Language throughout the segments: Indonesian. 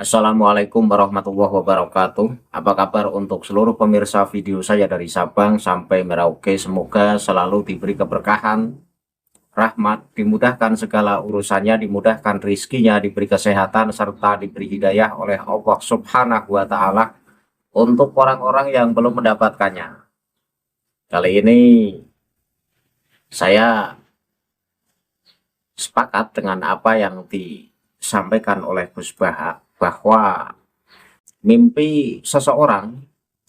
Assalamualaikum warahmatullahi wabarakatuh. Apa kabar untuk seluruh pemirsa video saya dari Sabang sampai Merauke? Semoga selalu diberi keberkahan, rahmat, dimudahkan segala urusannya, dimudahkan rizkinya, diberi kesehatan, serta diberi hidayah oleh Allah Subhanahu wa Ta'ala untuk orang-orang yang belum mendapatkannya. Kali ini saya sepakat dengan apa yang disampaikan oleh Gus Baha, bahwa mimpi seseorang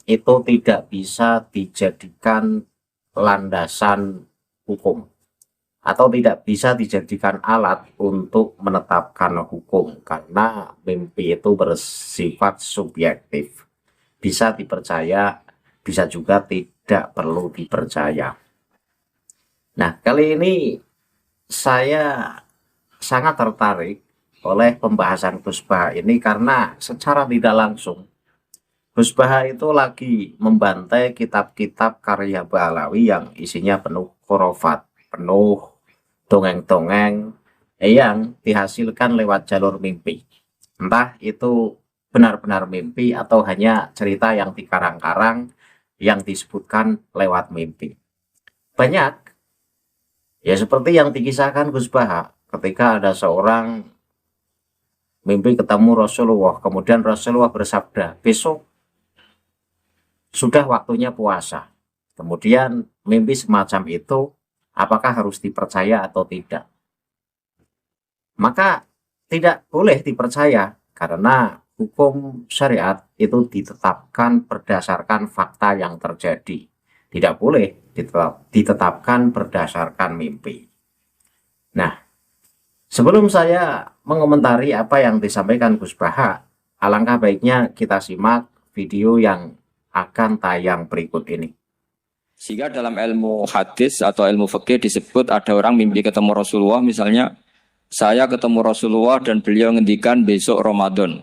itu tidak bisa dijadikan landasan hukum atau tidak bisa dijadikan alat untuk menetapkan hukum, karena mimpi itu bersifat subjektif, bisa dipercaya, bisa juga tidak perlu dipercaya. Nah, kali ini saya sangat tertarik oleh pembahasan Gus Baha ini karena secara tidak langsung Gus Baha itu lagi membantai kitab-kitab karya Balawi yang isinya penuh khurafat, penuh dongeng-dongeng yang dihasilkan lewat jalur mimpi. Entah itu benar-benar mimpi atau hanya cerita yang dikarang-karang yang disebutkan lewat mimpi. Banyak, ya seperti yang dikisahkan Gus Baha ketika ada seorang mimpi ketemu Rasulullah, kemudian Rasulullah bersabda, besok sudah waktunya puasa. Kemudian mimpi semacam itu apakah harus dipercaya atau tidak? Maka tidak boleh dipercaya karena hukum syariat itu ditetapkan berdasarkan fakta yang terjadi. Tidak boleh ditetapkan berdasarkan mimpi. Nah, sebelum saya mengomentari apa yang disampaikan Gus Baha, alangkah baiknya kita simak video yang akan tayang berikut ini. Sehingga dalam ilmu hadis atau ilmu fikih disebut ada orang mimpi ketemu Rasulullah, misalnya saya ketemu Rasulullah dan beliau ngendikan besok Ramadan.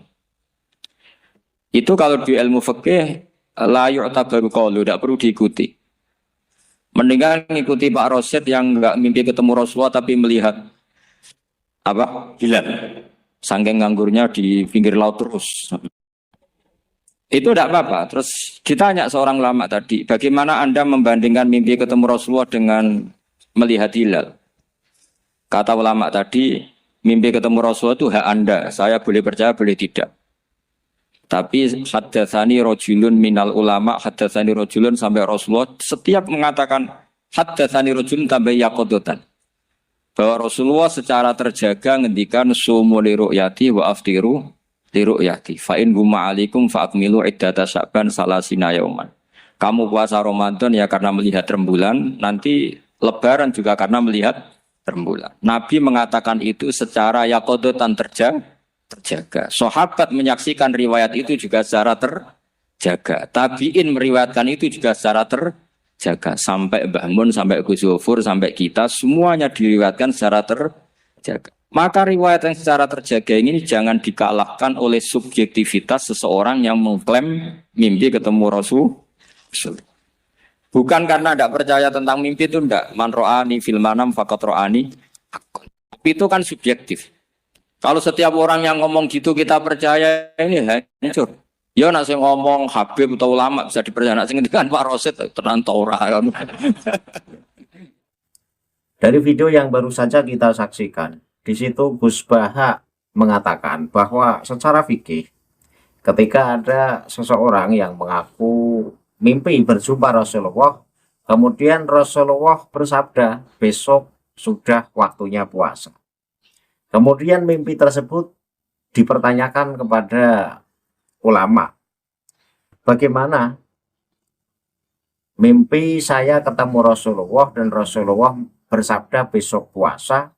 Itu kalau di ilmu fikih la yu'tabaru qaulu, tidak perlu diikuti. Mendingan ngikuti Pak Rosid yang enggak mimpi ketemu Rasulullah tapi melihat apa? Hilal. Saking nganggurnya di pinggir laut terus. Itu tidak apa-apa. Terus ditanya seorang ulama tadi, bagaimana Anda membandingkan mimpi ketemu Rasulullah dengan melihat hilal? Kata ulama tadi, mimpi ketemu Rasulullah itu hak Anda. Saya boleh percaya, boleh tidak. Tapi haddatsani rajulun minal ulama, haddatsani rajulun sampai Rasulullah setiap mengatakan haddatsani rajulun tambah yaqadatan. Bahwa Rasulullah secara terjaga ngendikan sumu li ru'yati wa aftiru li ru'yati. Fa in gumma alaikum fa akmilu iddata Sya'ban salasina yauman. Kamu puasa Ramadan ya karena melihat rembulan, nanti lebaran juga karena melihat rembulan. Nabi mengatakan itu secara yaqadatan terjaga. Sahabat menyaksikan riwayat itu juga secara terjaga. Tabi'in meriwayatkan itu juga secara terjaga. Sampai Mbah Mun, sampai Gus Zufur, sampai kita, semuanya diriwayatkan secara terjaga. Maka riwayat yang secara terjaga ini jangan dikalahkan oleh subjektivitas seseorang yang mengklaim mimpi ketemu Rasul. Bukan karena tidak percaya tentang mimpi itu tidak. Man ro'ani fil manam faqat ro'ani. Itu kan subjektif. Kalau setiap orang yang ngomong gitu kita percaya, ini hancur. Ya nak sing ngomong Habib atau ulama bisa dipercaya, nak sing ngendikan Pak Rosid tenan ta ora. Dari video yang baru saja kita saksikan, di situ Gus Baha mengatakan bahwa secara fikih ketika ada seseorang yang mengaku mimpi berjumpa Rasulullah, kemudian Rasulullah bersabda besok sudah waktunya puasa. Kemudian mimpi tersebut dipertanyakan kepada ulama. Bagaimana mimpi saya ketemu Rasulullah dan Rasulullah bersabda besok puasa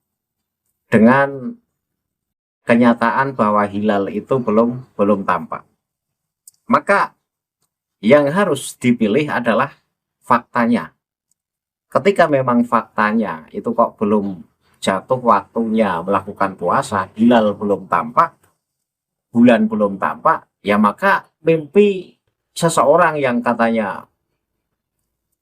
dengan kenyataan bahwa hilal itu belum tampak. Maka yang harus dipilih adalah faktanya. Ketika memang faktanya itu kok belum jatuh waktunya melakukan puasa, hilal belum tampak, bulan belum tampak, ya maka mimpi seseorang yang katanya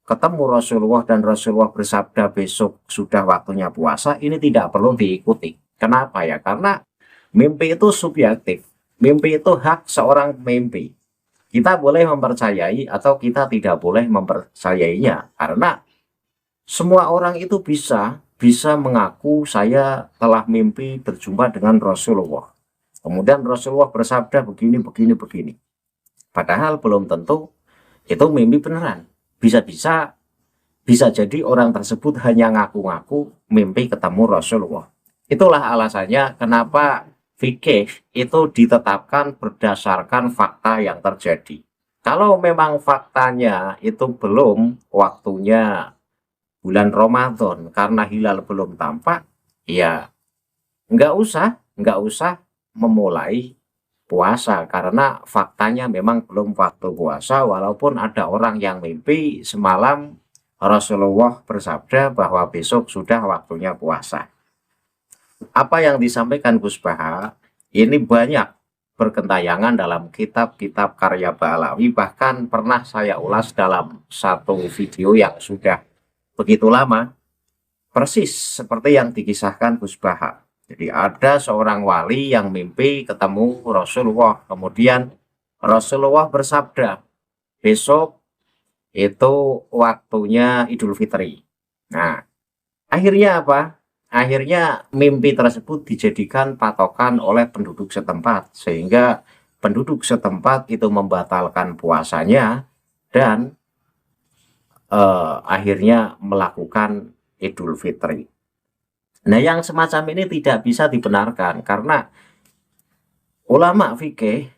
ketemu Rasulullah dan Rasulullah bersabda besok sudah waktunya puasa, ini tidak perlu diikuti. Kenapa ya? Karena mimpi itu subjektif. Mimpi itu hak seorang mimpi. Kita boleh mempercayai atau kita tidak boleh mempercayainya, karena semua orang itu bisa mengaku saya telah mimpi berjumpa dengan Rasulullah. Kemudian Rasulullah bersabda begini, begini, begini. Padahal belum tentu itu mimpi beneran. Bisa jadi orang tersebut hanya ngaku-ngaku mimpi ketemu Rasulullah. Itulah alasannya kenapa fikih itu ditetapkan berdasarkan fakta yang terjadi. Kalau memang faktanya itu belum waktunya bulan Ramadan karena hilal belum tampak, ya nggak usah memulai puasa karena faktanya memang belum waktu puasa, walaupun ada orang yang mimpi semalam Rasulullah bersabda bahwa besok sudah waktunya puasa. Apa yang disampaikan Gus Baha ini banyak berkentayangan dalam kitab-kitab karya Ba'alawi, bahkan pernah saya ulas dalam satu video yang sudah begitu lama, persis seperti yang dikisahkan Gus Baha. Jadi ada seorang wali yang mimpi ketemu Rasulullah, kemudian Rasulullah bersabda, besok itu waktunya Idul Fitri. Nah, akhirnya apa? Akhirnya mimpi tersebut dijadikan patokan oleh penduduk setempat, sehingga penduduk setempat itu membatalkan puasanya dan akhirnya melakukan Idul Fitri. Nah, yang semacam ini tidak bisa dibenarkan karena ulama fikih,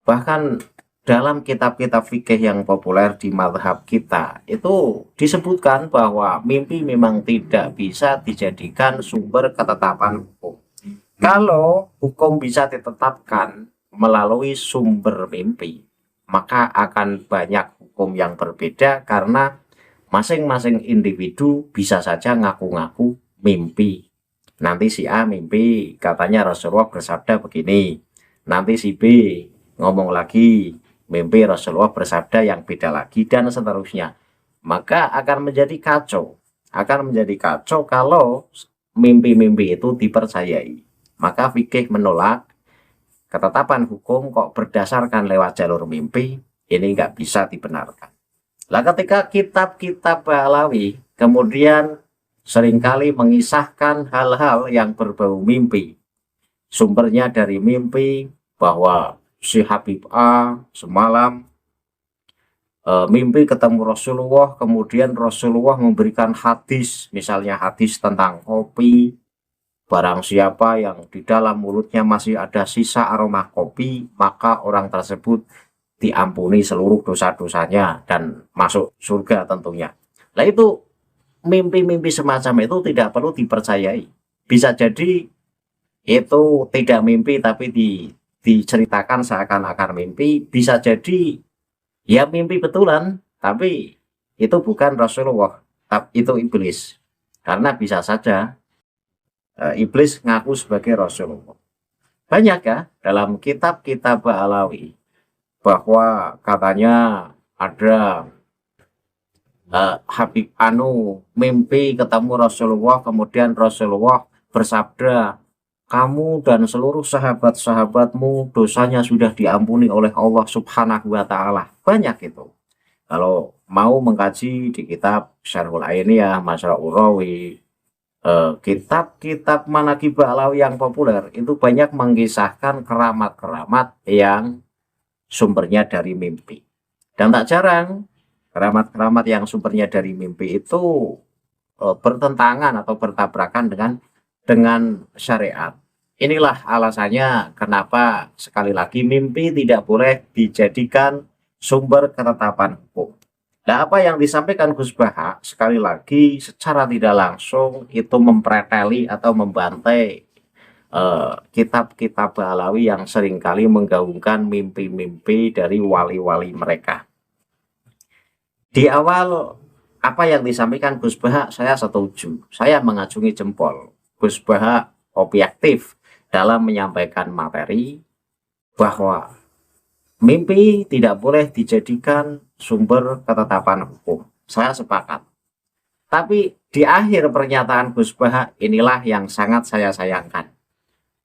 bahkan dalam kitab-kitab fikih yang populer di mazhab kita itu disebutkan bahwa mimpi memang tidak bisa dijadikan sumber ketetapan hukum. Kalau hukum bisa ditetapkan melalui sumber mimpi, maka akan banyak hukum yang berbeda karena masing-masing individu bisa saja ngaku-ngaku mimpi. Nanti si A mimpi katanya Rasulullah bersabda begini, nanti si B ngomong lagi mimpi Rasulullah bersabda yang beda lagi, dan seterusnya. Maka akan menjadi kacau kalau mimpi-mimpi itu dipercayai. Maka fikih menolak ketetapan hukum kok berdasarkan lewat jalur mimpi, ini nggak bisa dibenarkan. Lah ketika kitab-kitab Ba'alawi kemudian seringkali mengisahkan hal-hal yang berbau mimpi, sumbernya dari mimpi, bahwa si Habib A semalam mimpi ketemu Rasulullah, kemudian Rasulullah memberikan hadis, misalnya hadis tentang kopi, barang siapa yang di dalam mulutnya masih ada sisa aroma kopi, maka orang tersebut diampuni seluruh dosa-dosanya dan masuk surga tentunya. Nah, itu mimpi-mimpi semacam itu tidak perlu dipercayai. Bisa jadi itu tidak mimpi tapi diceritakan seakan-akan mimpi, bisa jadi ya mimpi betulan tapi itu bukan Rasulullah, tapi itu iblis, karena bisa saja iblis ngaku sebagai Rasulullah. Banyak ya dalam kitab-kitab Ba'alawi bahwa katanya ada Habib Anu mimpi ketemu Rasulullah, kemudian Rasulullah bersabda, kamu dan seluruh sahabat-sahabatmu dosanya sudah diampuni oleh Allah Subhanahu wa Ta'ala. Banyak itu. Kalau mau mengkaji di kitab Syarhul Ainiyah, Masyra'ur Rawi, kitab-kitab Manaqib Ba'alawi yang populer itu banyak mengisahkan keramat-keramat yang sumbernya dari mimpi. Dan tak jarang keramat-keramat yang sumbernya dari mimpi itu bertentangan atau bertabrakan dengan syariat. Inilah alasannya kenapa sekali lagi mimpi tidak boleh dijadikan sumber ketetapan hukum. Nah, apa yang disampaikan Gus Baha sekali lagi secara tidak langsung itu mempreteli atau membantai kitab-kitab Ba'alawi yang seringkali menggaungkan mimpi-mimpi dari wali-wali mereka. Di awal apa yang disampaikan Gus Baha saya setuju, saya mengacungi jempol. Gus Baha objektif dalam menyampaikan materi bahwa mimpi tidak boleh dijadikan sumber ketetapan hukum. Saya sepakat. Tapi di akhir pernyataan Gus Baha inilah yang sangat saya sayangkan.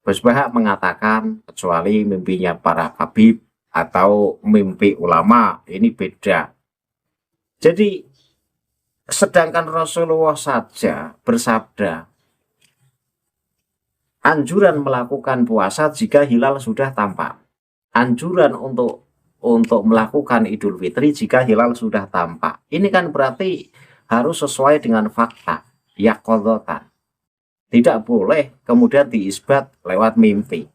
Gus Bahak mengatakan kecuali mimpinya para habib atau mimpi ulama, ini beda. Jadi sedangkan Rasulullah saja bersabda, anjuran melakukan puasa jika hilal sudah tampak. Anjuran untuk melakukan Idul Fitri jika hilal sudah tampak. Ini kan berarti harus sesuai dengan fakta, yaqodotan. Tidak boleh kemudian diisbat lewat mimpi.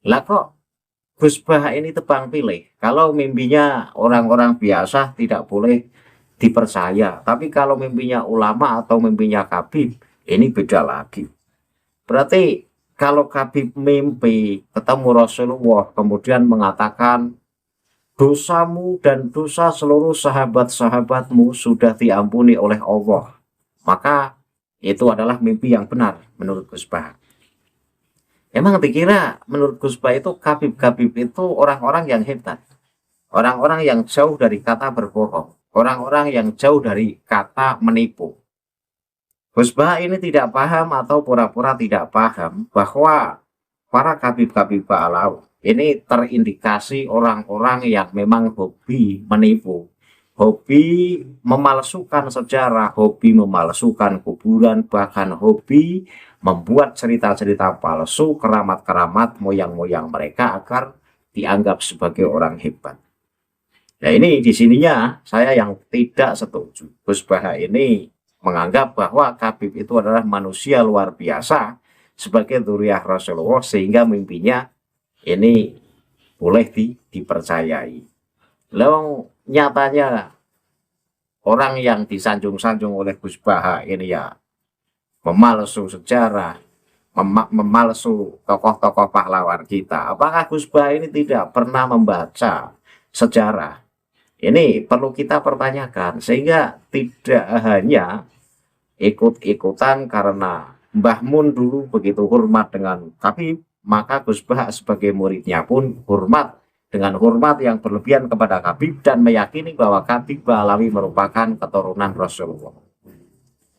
Lah kok Gus Bah ini tebang pilih. Kalau mimpinya orang-orang biasa tidak boleh dipercaya. Tapi kalau mimpinya ulama atau mimpinya kabib, ini beda lagi. Berarti kalau kabib mimpi ketemu Rasulullah kemudian mengatakan dosamu dan dosa seluruh sahabat-sahabatmu sudah diampuni oleh Allah, maka itu adalah mimpi yang benar menurut Gus Bah. Emang dikira menurut Gus Bah itu kabib-kabib itu orang-orang yang hebat, orang-orang yang jauh dari kata berbohong, orang-orang yang jauh dari kata menipu. Gus Bah ini tidak paham atau pura-pura tidak paham bahwa para kabib-kabib ba'alaw ini terindikasi orang-orang yang memang hobi menipu, hobi memalsukan sejarah, hobi memalsukan kuburan, bahkan hobi membuat cerita-cerita palsu, keramat-keramat moyang-moyang mereka agar dianggap sebagai orang hebat. Nah ini di sininya saya yang tidak setuju. Gus Bah ini menganggap bahwa kabib itu adalah manusia luar biasa sebagai dzurriyyah Rasulullah sehingga mimpinya ini boleh dipercayai. Lalu nyatanya orang yang disanjung-sanjung oleh Gus Bah ini ya memalsu sejarah, memalsu tokoh-tokoh pahlawan kita. Apakah Gus Bah ini tidak pernah membaca sejarah? Ini perlu kita pertanyakan sehingga tidak hanya ikut-ikutan karena Mbah Mun dulu begitu hormat dengan Habib, maka Gus Bah sebagai muridnya pun hormat dengan hormat yang berlebihan kepada Habib dan meyakini bahwa Habib Ba'alawi merupakan keturunan Rasulullah.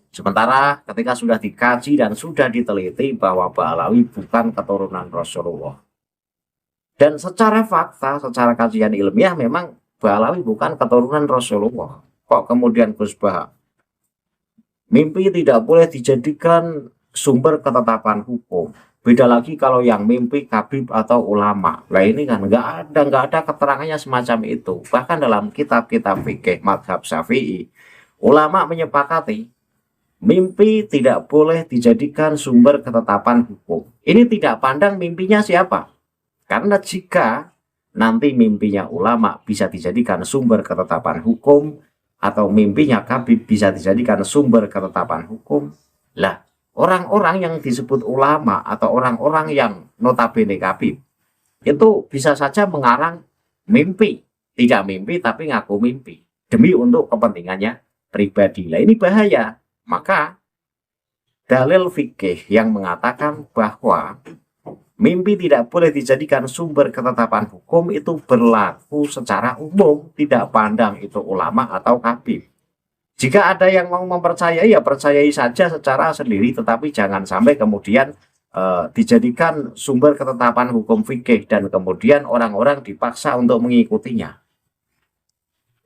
Sementara ketika sudah dikaji dan sudah diteliti bahwa Ba'alawi bukan keturunan Rasulullah. Dan secara fakta, secara kajian ilmiah memang Ba'alawi bukan keturunan Rasulullah. Kok kemudian Gus Bah mimpi tidak boleh dijadikan sumber ketetapan hukum. Beda lagi kalau yang mimpi kabib atau ulama. Nah ini kan nggak ada keterangannya semacam itu. Bahkan dalam kitab-kitab fikih mazhab Syafi'i, ulama menyepakati mimpi tidak boleh dijadikan sumber ketetapan hukum. Ini tidak pandang mimpinya siapa. Karena jika nanti mimpinya ulama bisa dijadikan sumber ketetapan hukum, atau mimpinya kabib bisa dijadikan sumber ketetapan hukum, lah orang-orang yang disebut ulama atau orang-orang yang notabene kabib itu bisa saja mengarang mimpi, tidak mimpi tapi ngaku mimpi demi untuk kepentingannya pribadi. Lah ini bahaya. Maka dalil fikih yang mengatakan bahwa mimpi tidak boleh dijadikan sumber ketetapan hukum itu berlaku secara umum, tidak pandang itu ulama atau kabib. Jika ada yang mau mempercayai, ya percayai saja secara sendiri, tetapi jangan sampai kemudian dijadikan sumber ketetapan hukum fikih dan kemudian orang-orang dipaksa untuk mengikutinya.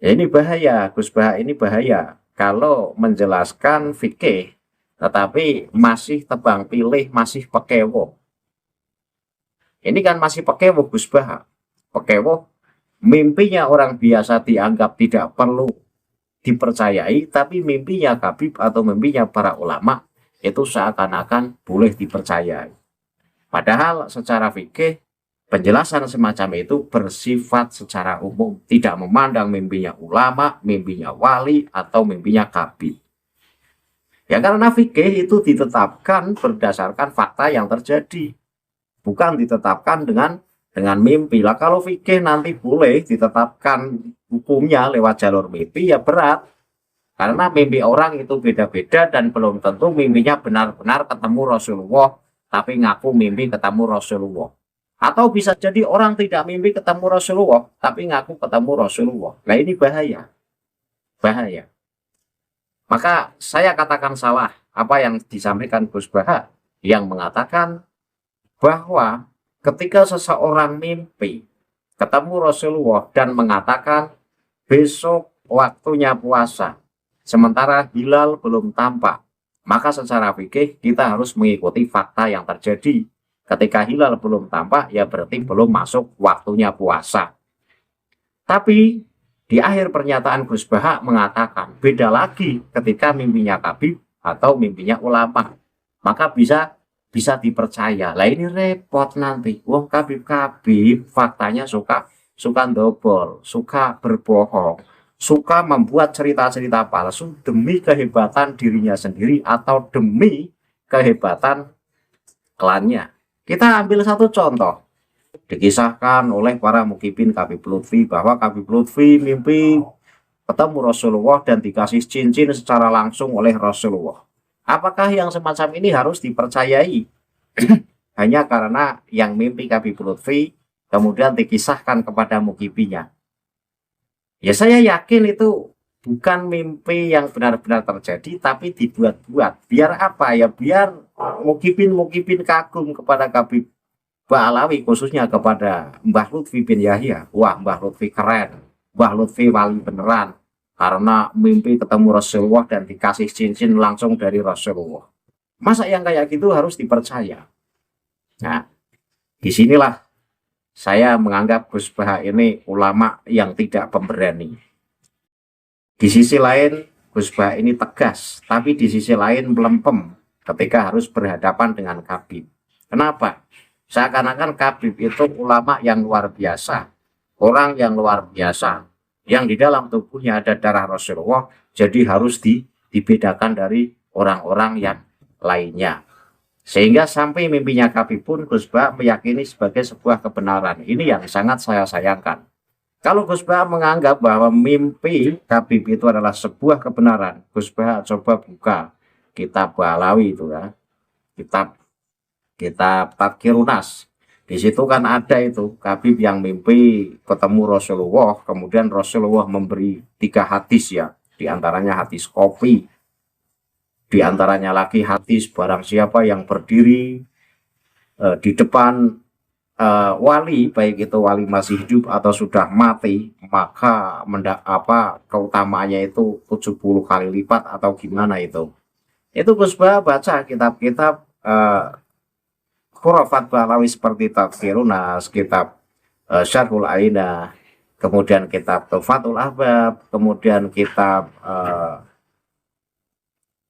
Ya, ini bahaya, Gus Bah ini bahaya. Kalau menjelaskan fikih, tetapi masih tebang pilih, masih pekewo. Ini kan masih pekewo Gus Bah. Pekewo, mimpinya orang biasa dianggap tidak perlu dipercayai, tapi mimpinya kabib atau mimpinya para ulama itu seakan-akan boleh dipercayai. Padahal secara fikih, penjelasan semacam itu bersifat secara umum, tidak memandang mimpinya ulama, mimpinya wali, atau mimpinya kabib. Ya karena fikih itu ditetapkan berdasarkan fakta yang terjadi, bukan ditetapkan dengan mimpi. Lah kalau fikih nanti boleh ditetapkan hukumnya lewat jalur mimpi, ya berat. Karena mimpi orang itu beda-beda dan belum tentu mimpinya benar-benar ketemu Rasulullah, tapi ngaku mimpi ketemu Rasulullah. Atau bisa jadi orang tidak mimpi ketemu Rasulullah, tapi ngaku ketemu Rasulullah. Nah ini bahaya. Bahaya. Maka saya katakan salah apa yang disampaikan Gus Bah yang mengatakan bahwa ketika seseorang mimpi ketemu Rasulullah dan mengatakan besok waktunya puasa, sementara hilal belum tampak, maka secara fikih kita harus mengikuti fakta yang terjadi. Ketika hilal belum tampak, ya berarti belum masuk waktunya puasa. Tapi di akhir pernyataan Gus Baha mengatakan beda lagi ketika mimpinya Habib atau mimpinya ulama. Maka bisa dipercaya. Lah ini repot nanti. Wong Habib faktanya suka dobol, suka berbohong, suka membuat cerita-cerita palsu demi kehebatan dirinya sendiri atau demi kehebatan klannya. Kita ambil satu contoh. Dikisahkan oleh para mukibin Habib Lutfi bahwa Habib Lutfi mimpi ketemu Rasulullah dan dikasih cincin secara langsung oleh Rasulullah. Apakah yang semacam ini harus dipercayai hanya karena yang mimpi Habib Lutfi kemudian dikisahkan kepada mukibinya? Ya saya yakin itu bukan mimpi yang benar-benar terjadi, tapi dibuat-buat. Biar apa ya? Biar mukibin kagum kepada Habib Ba'alawi, khususnya kepada Mbah Lutfi bin Yahya. Wah, Mbah Lutfi keren, Mbah Lutfi wali beneran, karena mimpi ketemu Rasulullah dan dikasih cincin langsung dari Rasulullah. Masa yang kayak gitu harus dipercaya? Nah, disinilah saya menganggap Gus Baha ini ulama yang tidak pemberani. Di sisi lain, Gus Baha ini tegas, tapi di sisi lain melempem ketika harus berhadapan dengan Habib. Kenapa? Seakan-akan Habib itu ulama yang luar biasa, orang yang luar biasa, yang di dalam tubuhnya ada darah Rasulullah, jadi harus dibedakan dari orang-orang yang lainnya. Sehingga sampai mimpinya Habib pun Gus Baha meyakini sebagai sebuah kebenaran. Ini yang sangat saya sayangkan. Kalau Gus Baha menganggap bahwa mimpi Habib itu adalah sebuah kebenaran, Gus Baha coba buka kitab Ba'alawi itu ya, kitab Tadkirunas. Di situ kan ada itu Habib yang mimpi ketemu Rasulullah, kemudian Rasulullah memberi 3 hadis ya, diantaranya hadis kopi, diantaranya lagi hadis barang siapa yang berdiri di depan wali, baik itu wali masih hidup atau sudah mati, maka keutamaannya itu 70 kali lipat atau gimana itu. Itu Gus Baha baca kitab-kitab Khurafat Ba'alawi seperti Tadkirunas, kitab Syarhul Ainah, kemudian kitab Tufatul Ahbab, kemudian kitab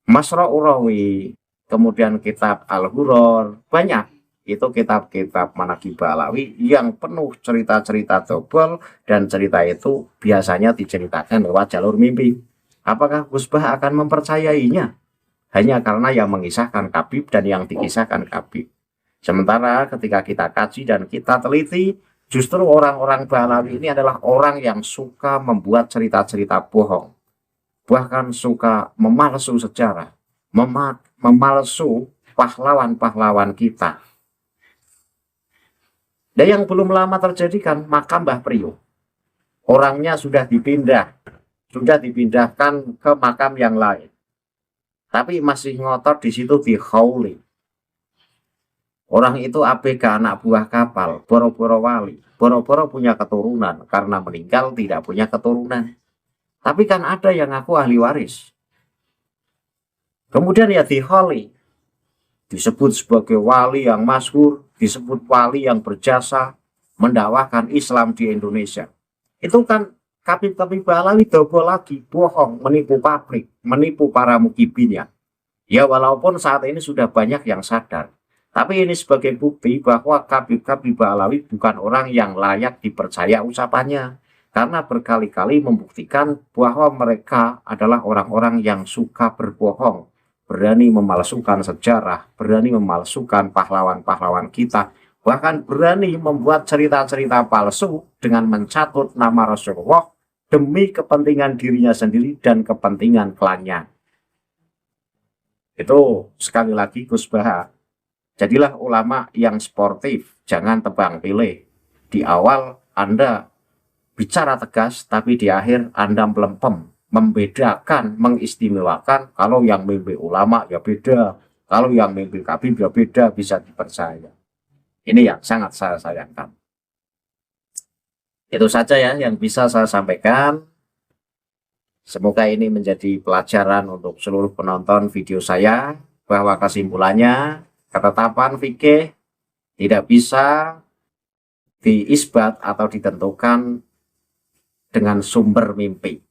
Masra'ur Rawi, kemudian kitab Al-Huror, banyak. Itu kitab-kitab Manaqib Ba'alawi yang penuh cerita-cerita dobel, dan cerita itu biasanya diceritakan lewat jalur mimpi. Apakah Gus Baha akan mempercayainya? Hanya karena yang mengisahkan Habib dan yang dikisahkan Habib. Sementara ketika kita kaji dan kita teliti, justru orang-orang Ba'alawi ini adalah orang yang suka membuat cerita-cerita bohong. Bahkan suka memalsu sejarah, memalsu pahlawan-pahlawan kita. Dan yang belum lama terjadi kan makam Mbah Priyo. Orangnya sudah dipindahkan ke makam yang lain. Tapi masih ngotot di situ di Khawli. Orang itu ABG anak buah kapal, boro-boro wali, boro-boro punya keturunan, karena meninggal tidak punya keturunan. Tapi kan ada yang ngaku ahli waris. Kemudian ya di Khawli, disebut sebagai wali yang masyhur, disebut wali yang berjasa mendakwahkan Islam di Indonesia. Itu kan Habib Ba'alawi double lagi, bohong, menipu pabrik, menipu para mukibinnya. Ya walaupun saat ini sudah banyak yang sadar. Tapi ini sebagai bukti bahwa Habib Ba'alawi bukan orang yang layak dipercaya ucapannya. Karena berkali-kali membuktikan bahwa mereka adalah orang-orang yang suka berbohong. Berani memalsukan sejarah, berani memalsukan pahlawan-pahlawan kita. Bahkan berani membuat cerita-cerita palsu dengan mencatut nama Rasulullah demi kepentingan dirinya sendiri dan kepentingan klannya. Itu sekali lagi Gus Baha. Jadilah ulama yang sportif, jangan tebang pilih. Di awal Anda bicara tegas, tapi di akhir Anda melempem, membedakan, mengistimewakan. Kalau yang mimpi ulama ya beda, kalau yang mimpi Habib ya beda, bisa dipercaya. Ini yang sangat saya sayangkan. Itu saja ya yang bisa saya sampaikan. Semoga ini menjadi pelajaran untuk seluruh penonton video saya, bahwa kesimpulannya ketetapan fikih tidak bisa diisbat atau ditentukan dengan sumber mimpi.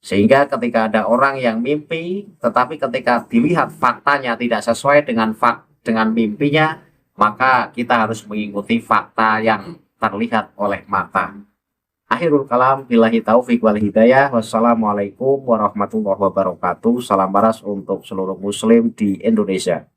Sehingga ketika ada orang yang mimpi, tetapi ketika dilihat faktanya tidak sesuai dengan mimpinya, maka kita harus mengikuti fakta yang terlihat oleh mata. Akhirul kalam, billahi taufiq wal hidayah. Wassalamualaikum warahmatullahi wabarakatuh. Salam paras untuk seluruh muslim di Indonesia.